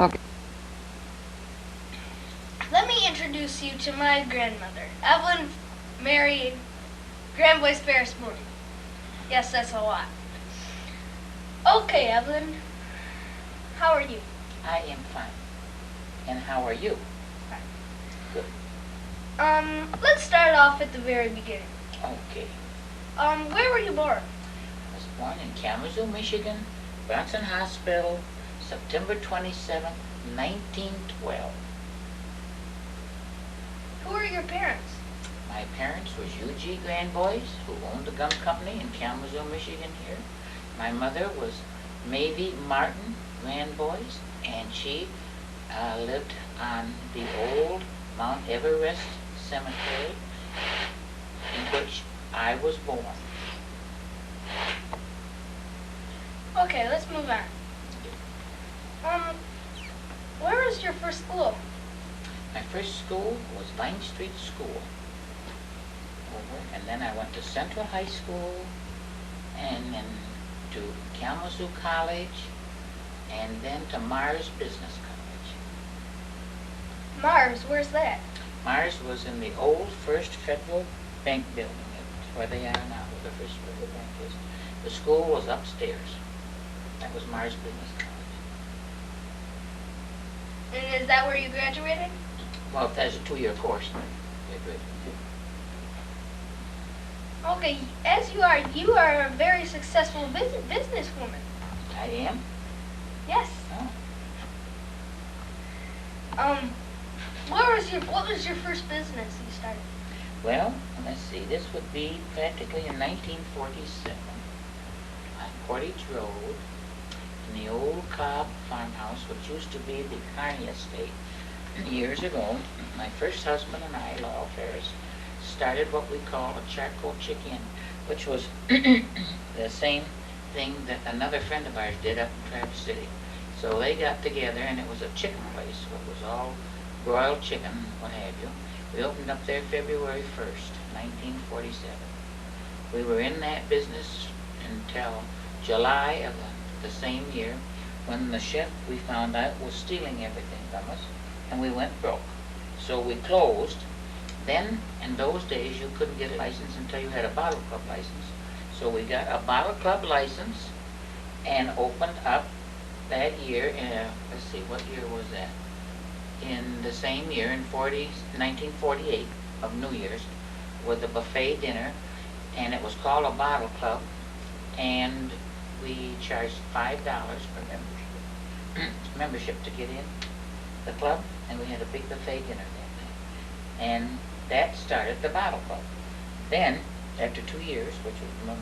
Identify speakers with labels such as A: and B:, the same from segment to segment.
A: Okay.
B: Let me introduce you to my grandmother, Evelyn Mary Grandboyce Ferris Morton. Yes, that's a lot. Okay, Evelyn, how are you?
C: I am fine. And how are you?
B: Fine.
C: Good.
B: Let's start off at the very beginning.
C: Okay.
B: Where were you born?
C: I was born in Kalamazoo, Michigan, Bronson Hospital, September 27th, 1912.
B: Who are your parents?
C: My parents was U.G. Grandboyce, who owned the gum company in Kalamazoo, Michigan here. My mother was Mavie Martin Grandboyce, and she lived on the old Mount Everest Cemetery, in which I was born.
B: Okay, let's move on. Where was your first school?
C: My first school was Vine Street School. And then I went to Central High School, and then to Kalamazoo College, and then to Mars Business College.
B: Mars, where's that?
C: Mars was in the old First Federal Bank building, where they are now, where the First Federal Bank is. The school was upstairs. That was Mars Business College.
B: And is that where you graduated?
C: Well, if that's a 2-year course, I graduated.
B: Okay, as you are a very successful businesswoman.
C: I am?
B: Yes.
C: Oh.
B: What was your first business you started?
C: Well, let's see, this would be practically in 1947 on Portage Road in the old Cobb farmhouse, which used to be the Kearney estate. Years ago, my first husband and I, Lowell Ferris, started what we call a charcoal chicken, which was the same thing that another friend of ours did up in Traverse City. So they got together, and it was a chicken place, so it was all broiled chicken, what have you. We opened up there February 1st, 1947. We were in that business until July of the same year, when the chef, we found out, was stealing everything from us, and we went broke. So we closed. Then, in those days, you couldn't get a license until you had a bottle club license. So we got a bottle club license and opened up that year. Let's see, what year was that? In the same year, in 1948, of New Year's, with a buffet dinner, and it was called a bottle club, and we charged $5 for membership to get in the club, and we had a big buffet dinner that night. And that started the bottle club. Then, after 2 years, which was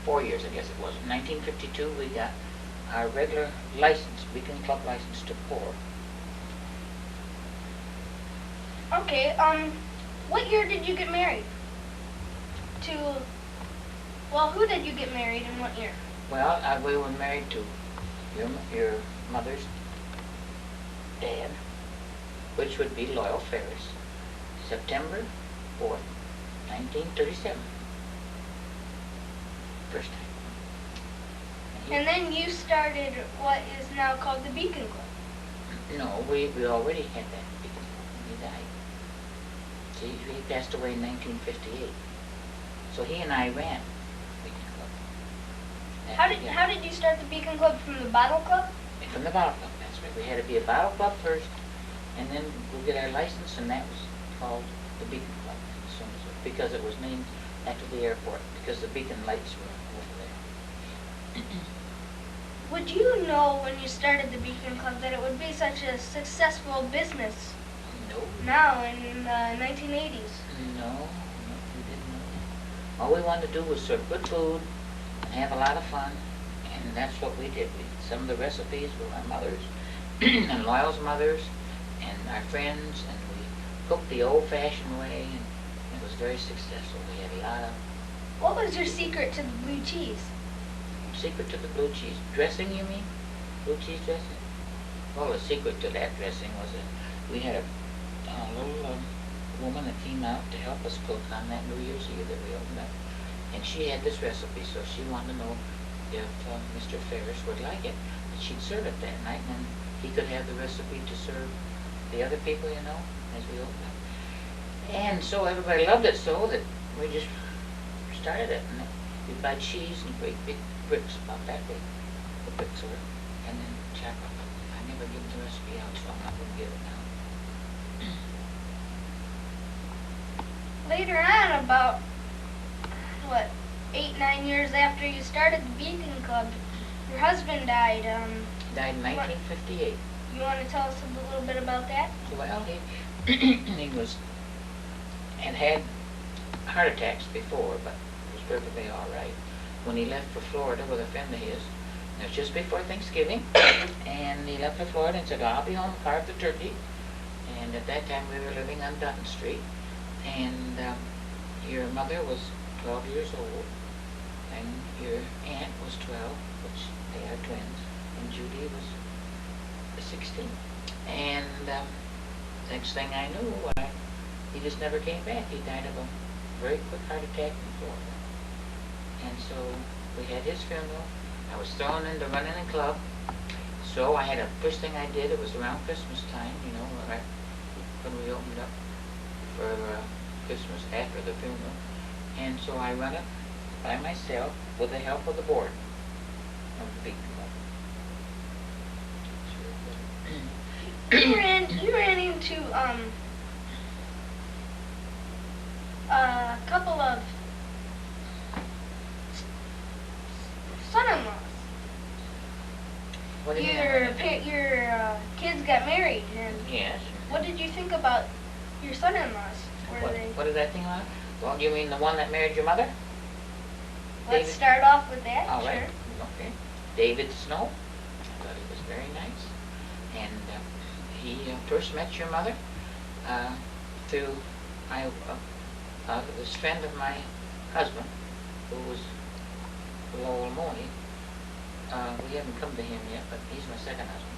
C: 4 years, I guess it was, in 1952, we got our regular license, Beacon Club license, to pour.
B: Okay, what year did you get married? Who did you get married in what year?
C: Well, we were married to your mother's dad, which would be Lowell Ferris, September 4th, 1937. First time.
B: And then you started what is now called the Beacon Club.
C: No, we already had that Beacon Club when he died. See, he passed away in 1958. So he and I ran Beacon Club.
B: How did you start the Beacon Club, from the bottle club?
C: From the bottle club, that's right. We had to be a bottle club first, and then we'll get our license, and that was called the Beacon Club as soon as because it was named after the airport, because the beacon lights were over there.
B: Would you know when you started the Beacon Club that it would be such a successful business
C: No.
B: now in the 1980s?
C: No, we didn't know that. All we wanted to do was serve good food and have a lot of fun, and that's what we did. Some of the recipes were my mother's and Loyal's mother's and our friends, and we cooked the old-fashioned way, and it was very successful. We had a lot of...
B: What was your secret to the blue cheese?
C: Secret to the blue cheese dressing, you mean? Blue cheese dressing? Well, the secret to that dressing was that we had a little woman that came out to help us cook on that New Year's Eve that we opened up. And she had this recipe, so she wanted to know if Mr. Ferris would like it. she'd serve it that night, and then he could have the recipe to serve the other people, you know, as we opened up. And so everybody loved it so that we just started it, and we'd buy cheese and great big bricks, about that big, the bricks were, and then chop up. I never give the recipe out, so I'm not gonna give it now.
B: Later on, about, 8, 9 years after you started the Beacon Club, your husband died.
C: Died in 1958.
B: You want to tell us a little bit about that?
C: Well, he had heart attacks before, but was perfectly all right. When he left for Florida with a friend of his, it was just before Thanksgiving, and he left for Florida and said, I'll be home to carve the turkey. And at that time we were living on Dutton Street, and your mother was 12 years old, and your aunt was 12, which they are twins, and Judy was 16. And next thing I knew, he just never came back. He died of a very quick heart attack in Florida. And so we had his funeral. I was thrown into running a club. So I had first thing I did, it was around Christmas time, you know, right when we opened up for Christmas after the funeral. And so I run it by myself with the help of the board of the Beacon Club.
B: You ran into a couple of son-in-laws.
C: What do you
B: Your kids got married, and
C: Yes.
B: what did you think about your son-in-laws?
C: What did I think about? Well, do you mean the one that married your mother?
B: Let's
C: David?
B: start off with that.
C: All right.
B: Sure.
C: Okay. David Snow. I thought he was very nice. And he first met your mother through this friend of my husband, who was Lowell Mooney. We haven't come to him yet, but he's my second husband.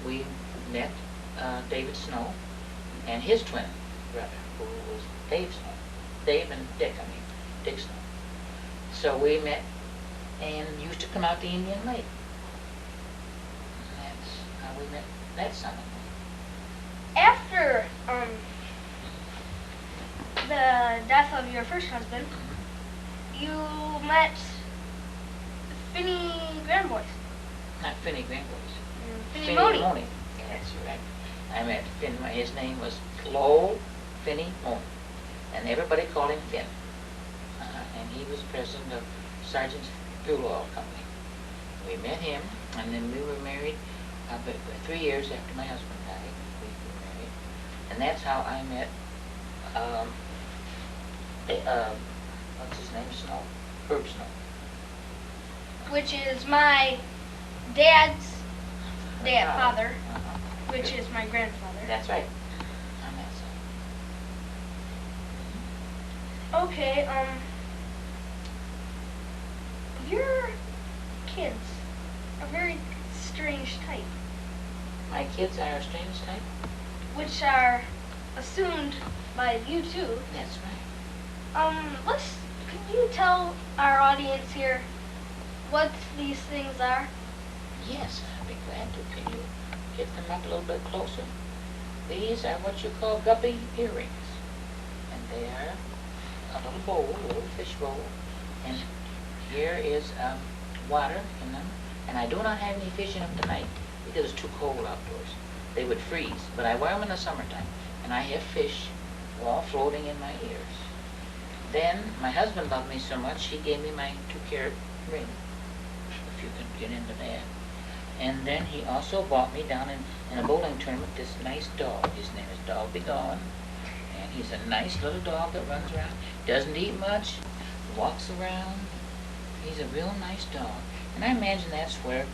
C: We met David Snow and his twin brother, who was Dave Snow. Dave and Dick, Dick Snow. So we met and used to come out to Indian Lake. And that's how we met that son-in-law.
B: After the death of your first husband, you met Finney Grandboys.
C: Not Finney Grandboys.
B: Finney Money.
C: Money. Yeah, that's right. I met Finn. His name was Lowell Finney Money. And everybody called him Finn. And he was president of Sergeant's Fuel Oil Company. We met him, and then we were married 3 years after my husband died. We were married. And that's how I met, what's his name, Snow? Herb Snow.
B: Which is my dad's father, which is my grandfather.
C: That's right. On that side.
B: Okay, your kids are very strange type,
C: My kids are a strange type?
B: which are assumed by you too.
C: That's right.
B: Can you tell our audience here what these things are?
C: Yes, I'd be glad to. Can you get them up a little bit closer? These are what you call guppy earrings. And they are a little bowl, a little fish bowl. And here is water in them. And I do not have any fish in them tonight because it's too cold outdoors. They would freeze. But I wear them in the summertime. And I have fish all floating in my ears. Then my husband loved me so much, he gave me my 2-carat ring, if you can get into that. And then he also bought me down in a bowling tournament this nice dog. His name is Dog Be Gone. And he's a nice little dog that runs around, doesn't eat much, walks around. He's a real nice dog. And I imagine that's where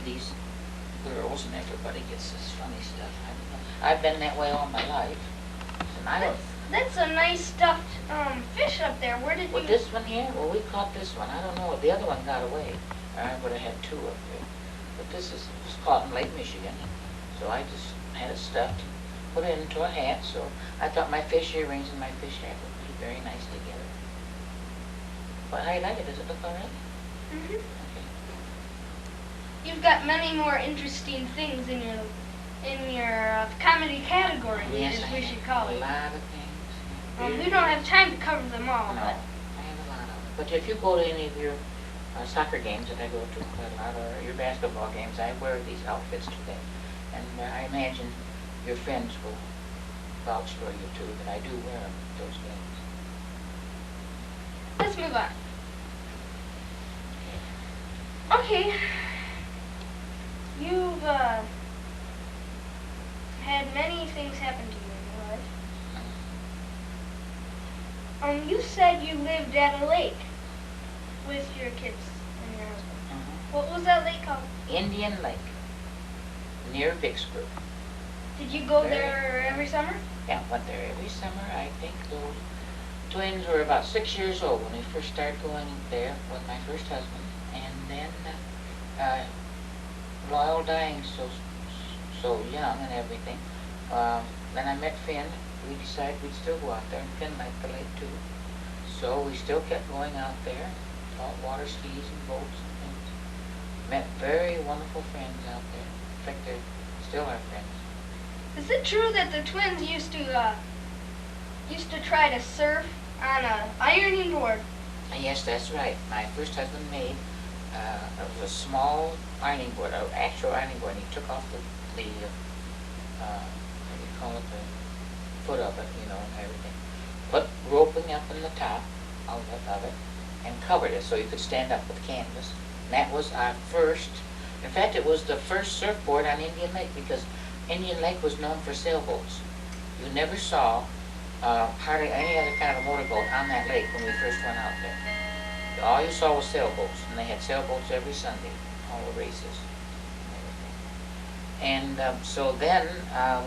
C: these girls and everybody gets this funny stuff. I don't know. I've been that way all my life. And I don't...
B: That's a nice stuffed fish up there. Where did
C: Well,
B: you...
C: this one here, well, we caught this one. I don't know if the other one got away. I would have had 2 up there. But this was caught in Lake Michigan. So I just had it stuffed, put it into a hat. So I thought my fish earrings and my fish hat would be very nice together. But how do you like it? Does it look all right?
B: Mhm.
C: Okay.
B: you've got many more interesting things in your comedy category,
C: Yes,
B: as
C: I
B: we
C: have
B: should call
C: a
B: it.
C: lot of things.
B: We don't have time to cover them all,
C: No,
B: but
C: I have a lot of them. But if you go to any of your soccer games that I go to quite a lot, or your basketball games, I wear these outfits today. And I imagine your friends will vouch for you too, that I do wear them at those games.
B: let's move on. Okay. You've had many things happen to you in your life. You said you lived at a lake with your kids and your husband. What was that lake called?
C: Indian Lake, near Vicksburg.
B: Did you go there every summer?
C: Yeah, went there every summer. I think those twins were about 6 years old when we first started going there with my first husband. And then Lyle dying so young and everything. Then I met Finn. We decided we'd still go out there, and Finn liked the lake too. So we still kept going out there, taught water skis and boats and things. Met very wonderful friends out there. In fact, they're still our friends.
B: Is it true that the twins used to try to surf on a ironing board?
C: Yes, that's right. My first husband made it was a small ironing board, an actual ironing board, and he took off the what do you call it, the foot of it, and everything. Put roping up in the top of it, and covered it so you could stand up with canvas. And that was our first. In fact, it was the first surfboard on Indian Lake, because Indian Lake was known for sailboats. You never saw hardly any other kind of a motorboat on that lake when we first went out there. All you saw was sailboats, and they had sailboats every Sunday, all the races and everything. And so then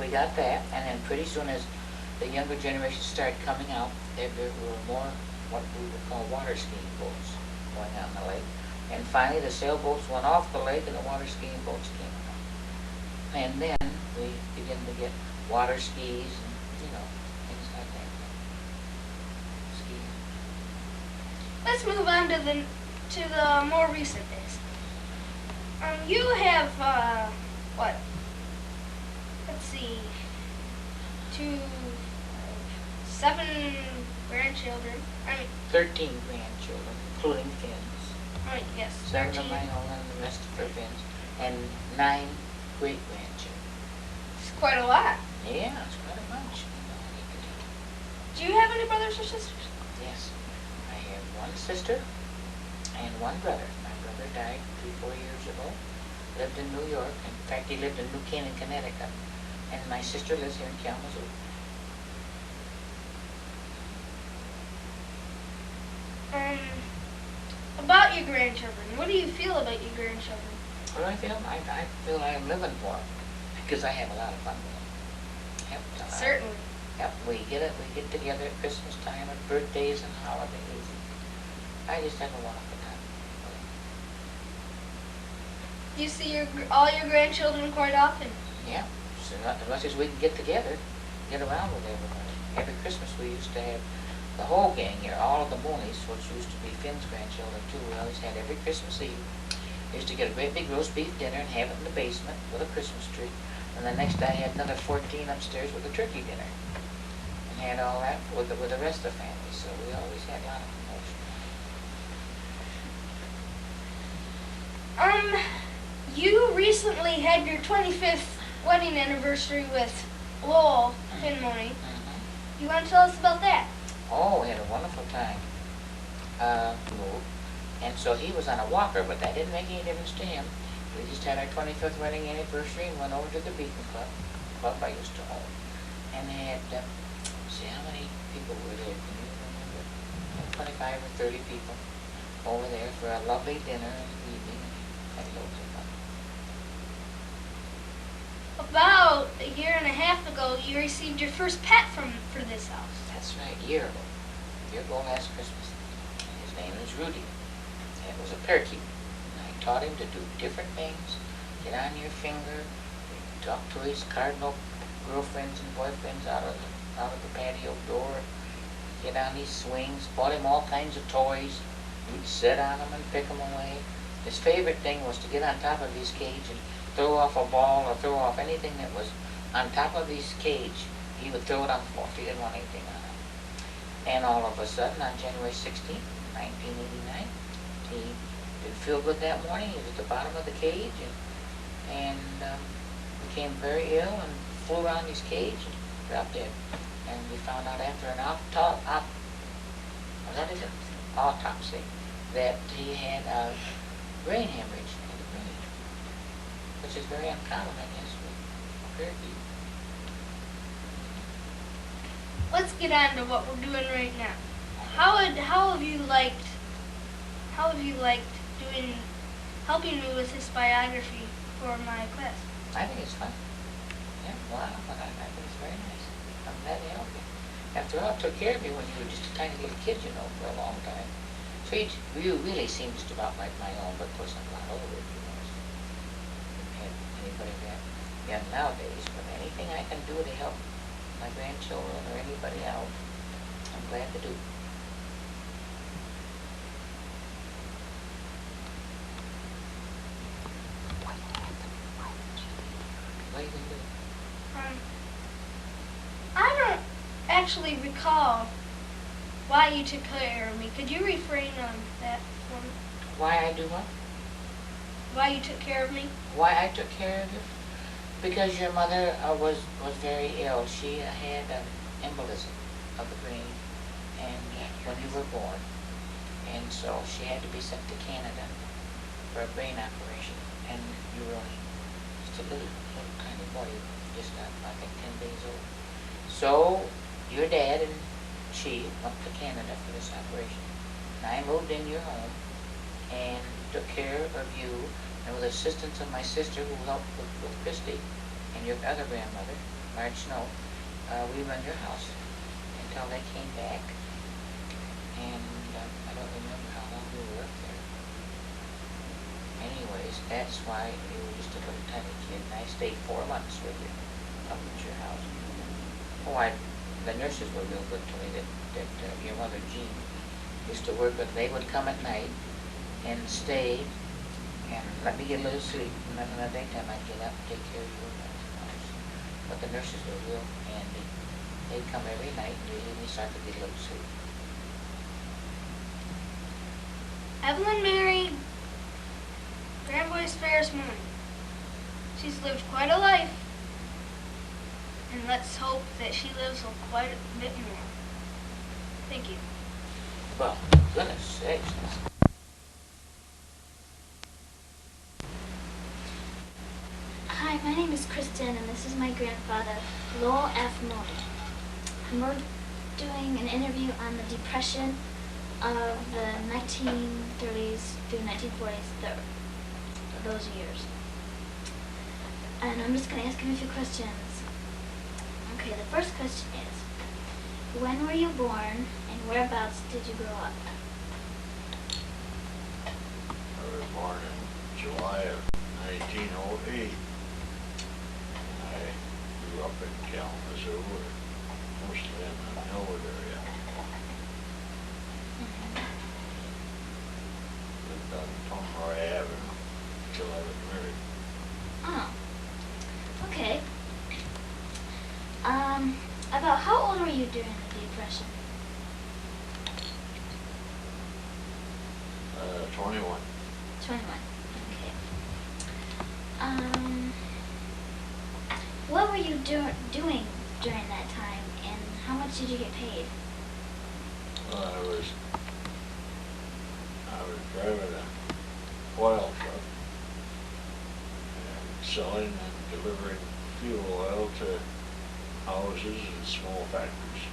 C: we got that, and then pretty soon as the younger generation started coming out, there were more what we would call water skiing boats going out in the lake. And finally the sailboats went off the lake and the water skiing boats came out. And then we began to get water skis and, things like that. Skiing.
B: Let's move on to the more recent days. You have what? Let's see, 7 grandchildren.
C: 13 grandchildren, including Finn's.
B: Yes,
C: 7
B: 13.
C: of my own and the rest of her Finn's. And 9 great-grandchildren.
B: It's quite a lot.
C: Yeah, it's quite a bunch.
B: Do you have any brothers or sisters?
C: Yes. I have one sister and one brother. My brother died 3-4 years ago. Lived in New York. In fact, he lived in New Canaan, Connecticut. And my sister lives here in Kalamazoo.
B: About your grandchildren, what do you feel about your grandchildren?
C: What do I feel? I feel I'm living for them because I have a lot of fun with them. Yep,
B: Certainly.
C: Yep, we get together at Christmas time, at birthdays and holidays. I just have a wonderful time.
B: Do you see all your grandchildren quite often?
C: Yeah, so as much as we can get together, get around with everybody. Every Christmas we used to have the whole gang here, all of the Moonies, which used to be Finn's grandchildren too. We always had every Christmas Eve. We used to get a great big roast beef dinner and have it in the basement with a Christmas tree. And the next day I had another 14 upstairs with a turkey dinner. And had all that with the rest of the family. So we always had a lot of promotion.
B: You recently had your 25th wedding anniversary with Lowell Finn Mooney. You want to tell us about that?
C: Oh, we had a wonderful time. And so he was on a walker, but that didn't make any difference to him. We just had our 25th wedding anniversary and went over to the Beacon Club I used to own. And they had, see how many people were there? Can you remember? 25 or 30 people over there for a lovely dinner and evening. Had loads of fun.
B: About a year and a half ago, you received your first pet for this house.
C: That's right, a year ago. A year ago last Christmas. His name is Rudy. And it was a parakeet. And I taught him to do different things. Get on your finger, talk to his cardinal girlfriends and boyfriends out of the patio door, get on these swings, bought him all kinds of toys. We'd sit on them and pick them away. His favorite thing was to get on top of his cage and throw off a ball or throw off anything that was on top of his cage. He would throw it on the floor if he didn't want anything on it. And all of a sudden, on January 16th, 1989, he didn't feel good that morning. He was at the bottom of the cage and became very ill and flew around his cage and dropped dead. And we found out after an autopsy that he had a brain hemorrhage in the brain, which is very uncommon, I guess, with Fairview.
B: Let's get on to what we're doing right now. How have you liked helping me with this biography for my class?
C: I think it's fun. Yeah, wow, but I think it's very nice. I'm glad to help you. After all, I took care of you when you were just a tiny little kid, you know, for a long time. So you really seem just about like my own, but of course I'm a lot older, you know. So I didn't have anybody that young nowadays, but anything I can do to help my grandchildren or anybody else, I'm glad to do. What are you going to do?
B: I don't actually recall why you took care of me. Could you refrain on that for me?
C: Why I do what?
B: Why you took care of me?
C: Why I took care of you? Because your mother was very ill. She had an embolism of the brain and when you were born. And so she had to be sent to Canada for a brain operation. And you were only just a little tiny boy, just I think 10 days old. So your dad and she went to Canada for this operation. And I moved in your home and took care of you, and with the assistance of my sister who helped with Christy and your other grandmother, Marge Snow, we run your house until they came back. And I don't remember how long we were up there. Anyways, that's why you were just a little tiny kid, and I stayed 4 months with you up at your house. Oh, the nurses were real good to me that your mother, Jean, used to work with. They would come at night and stay and let me get a little sleep. And then in the daytime I'd get up and take care of you. But the nurses were real handy. They'd come every night and leave me so I could get a little sleep.
B: Evelyn married Grandboy's fairest morning. She's lived quite a life. And let's hope that she lives quite a bit more. Thank you.
C: Well, goodness sakes.
A: Hi, my name is Kristen, and this is my grandfather, Lowell F. Moody. And we're doing an interview on the Depression of the 1930s through 1940s, those years. And I'm just going to ask him a few questions. Okay, the first question is, when were you born and whereabouts did you grow up?
D: I was born in July of 1908. I grew up in Kalamazoo, or mostly in the Millwood area. Lived on Pomeroy Avenue until I was married.
A: Oh, okay. About how old were you during the Depression?
D: 21.
A: 21. Okay. What were you doing during that time, and how much did you get paid?
D: Well, I was driving an oil truck and selling and delivering fuel oil to houses and small factories.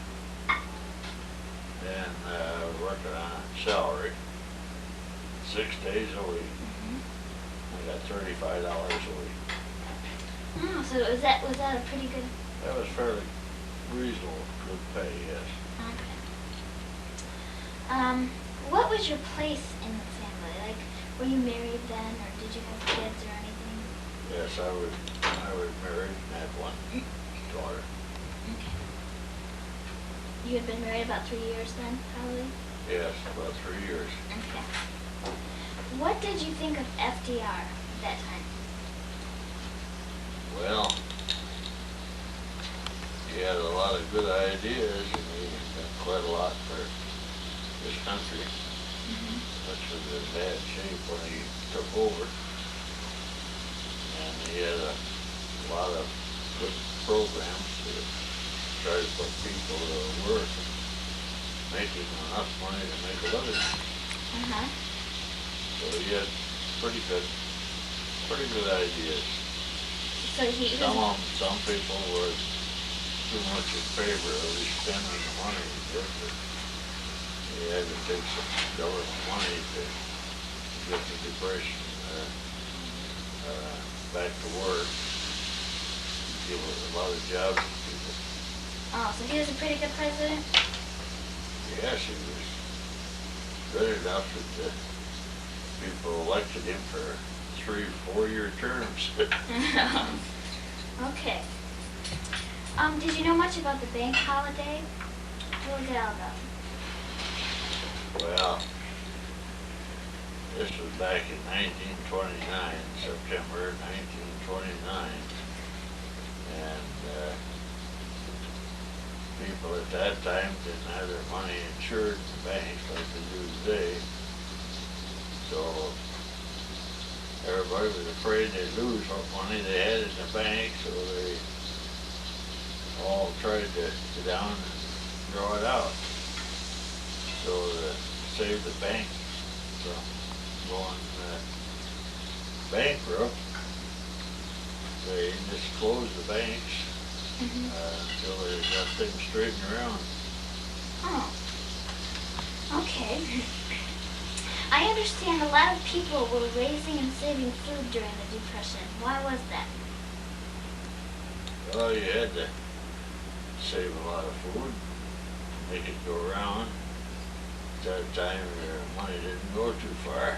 D: And working on a salary, 6 days a week. I got $35 a week.
A: Oh, so was that a pretty good?
D: That was fairly reasonable, good pay, yes.
A: Okay. What was your place in the family? Like, were you married then, or did you have kids or anything?
D: Yes, I was married and had one daughter.
A: Okay. You had been married about 3 years then, probably?
D: Yes, about 3 years.
A: Okay. What did you think of FDR at that time?
D: Well, he had a lot of good ideas, and he done quite a lot for this country, which was in bad shape when he took over. And he had a lot of good programs to try to put people to work and making enough money to make a living.
A: Uh-huh.
D: So he had pretty good ideas.
A: So he
D: Some
A: was,
D: of them, some people were too much in favor of his spending the money he did, but he had to take some government money to get the depression back to work, give a lot of jobs to people.
A: oh, so he was a pretty good president?
D: Yes, he was good enough that the people elected him for 3 4-year terms.
A: Okay. Did you know much about the bank holiday? What was it all about?
D: Well, this was back in 1929, September 1929, and people at that time didn't have their money insured in the bank like they do today, so everybody was afraid they'd lose what money they had in the bank, so they all tried to get down and draw it out. So to save the bank from going bankrupt, they just closed the banks until they got things straightened around.
A: Oh. Okay. I understand a lot of people were raising and saving food during the Depression. Why was that?
D: Well, you had to save a lot of food, make it go around. At that time, your money didn't go too far,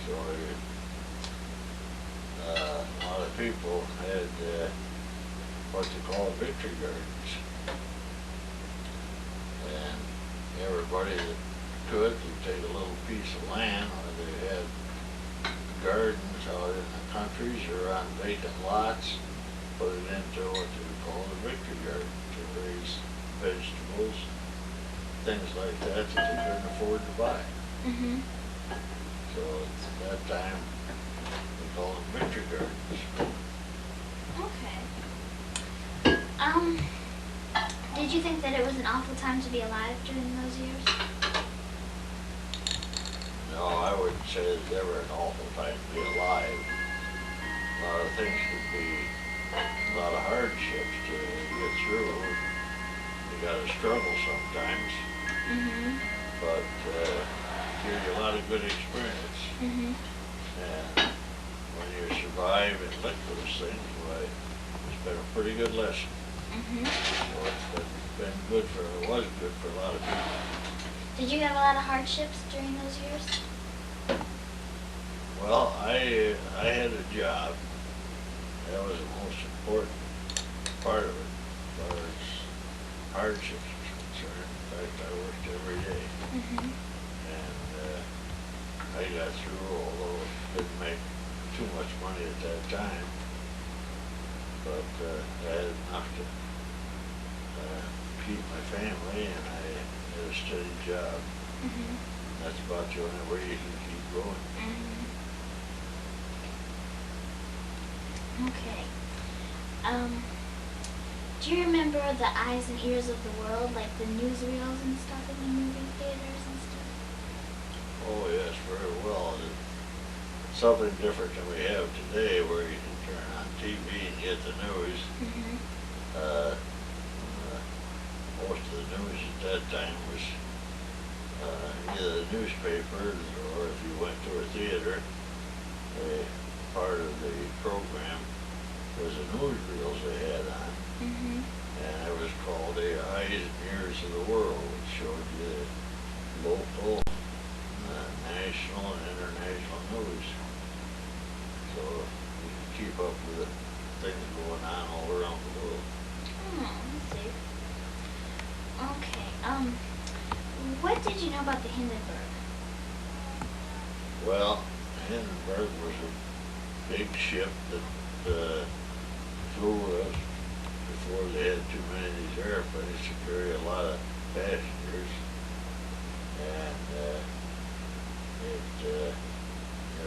D: so a lot of people had what they call victory gardens, and everybody that could take a little piece of land, or they had gardens out in the countries or on vacant lots, put it into what they would call the victory garden to raise vegetables, things like that that they couldn't afford to buy.
A: Mm-hmm.
D: So at that time, we called them victory gardens.
A: Okay. Did you think that it was an awful time to be alive during those years?
D: No, I wouldn't say it's ever an awful time to be alive. A lot of things could be, a lot of hardships to get through. You gotta struggle sometimes,
A: Mm-hmm.
D: but gives you a lot of good experience.
A: Mm-hmm.
D: And when you survive and live those things, why, it's been a pretty good lesson.
A: Mm-hmm.
D: So it's been good for, it was good for a lot of people.
A: Did you have a lot of hardships during those years?
D: Well, I had a job. That was the most important part of it, as far as hardships is concerned. In fact, I worked every day,
A: Mm-hmm.
D: and I got through, although didn't make too much money at that time, but I had enough to keep my family, and I had a steady job.
A: Mm-hmm.
D: That's about the only way you can keep going.
A: Mm-hmm. Okay. Do you remember the eyes and ears of the world, like the newsreels and stuff in the movie theaters and stuff?
D: Oh, yes, very well. It's something different than we have today, where you can turn on TV and get the news.
A: Mm-hmm.
D: Most of the news at that time was either the newspapers, or if you went to a theater, part of the program was the newsreels they had on.
A: Mm-hmm.
D: And it was called the Eyes and Ears of the World. It showed you the local, national, and international news. So you can keep up with the things going on all around the world.
A: Oh, let's see. Okay. What did you know about the Hindenburg?
D: Well, Hindenburg was a big ship that flew us before they had too many of these airplanes to carry a lot of passengers. And there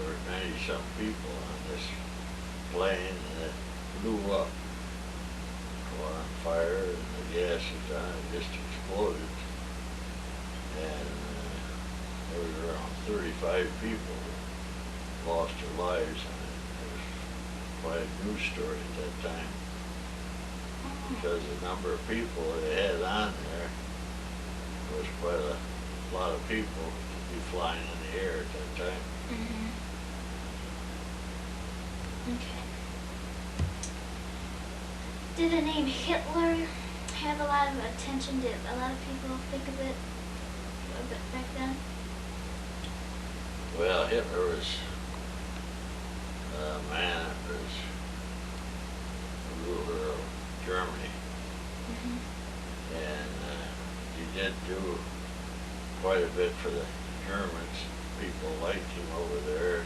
D: were 90-some people on this plane, and it blew up, caught on fire, and the gases on it just exploded. And there was around 35 people who lost their lives, and it was quite a news story at that time, because the number of people they had on there was quite a lot of people to be flying in the air at that time.
A: Mm-hmm. Okay. Did the name Hitler have a lot of attention? Did a lot of people think of it back then?
D: Well, Hitler was a man that was the ruler of Germany,
A: Mm-hmm.
D: and he did do quite a bit for the Germans. People liked him over there,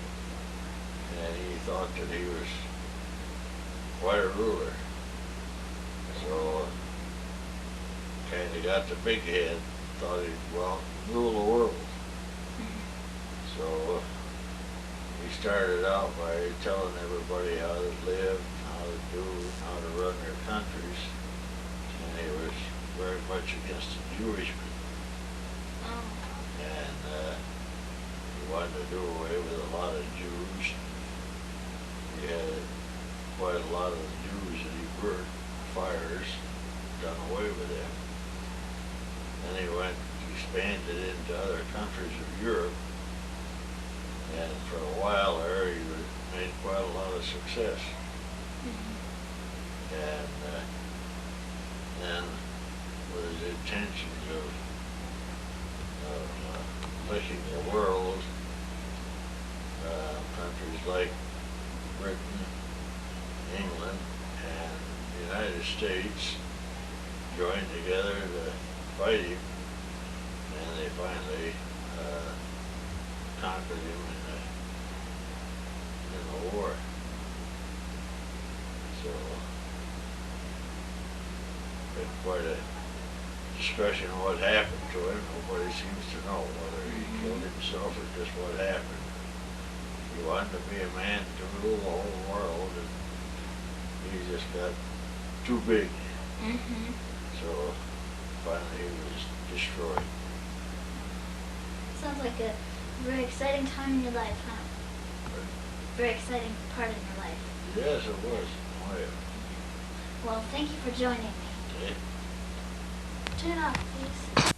D: and he thought that he was quite a ruler. So, kind of got the big head, thought he'd, well, rule the world. So, he started out by telling everybody how to live, how to do, how to run their countries, and he was very much against the Jewish people.
A: Oh.
D: And he wanted to do away with a lot of Jews. He had quite a lot of the Jews that he burnt fires, done away with them. Then he expanded into other countries of Europe, and for a while there he made quite a lot of success.
A: Mm-hmm.
D: And then with his intentions of licking the world, countries like Britain, England, and the United States joined together to fight him, and they finally conquered him in the war. So, been quite a discussion of what happened to him. Nobody seems to know whether he killed himself or just what happened. He wanted to be a man to rule the whole world, and he just got too big.
A: Mm-hmm.
D: So finally he was destroyed.
A: Sounds like a very exciting time in your life, huh? Very exciting part in your life.
D: Yes, it was. Oh, yeah.
A: Well, thank you for joining me.
D: Okay.
A: Turn it off, please.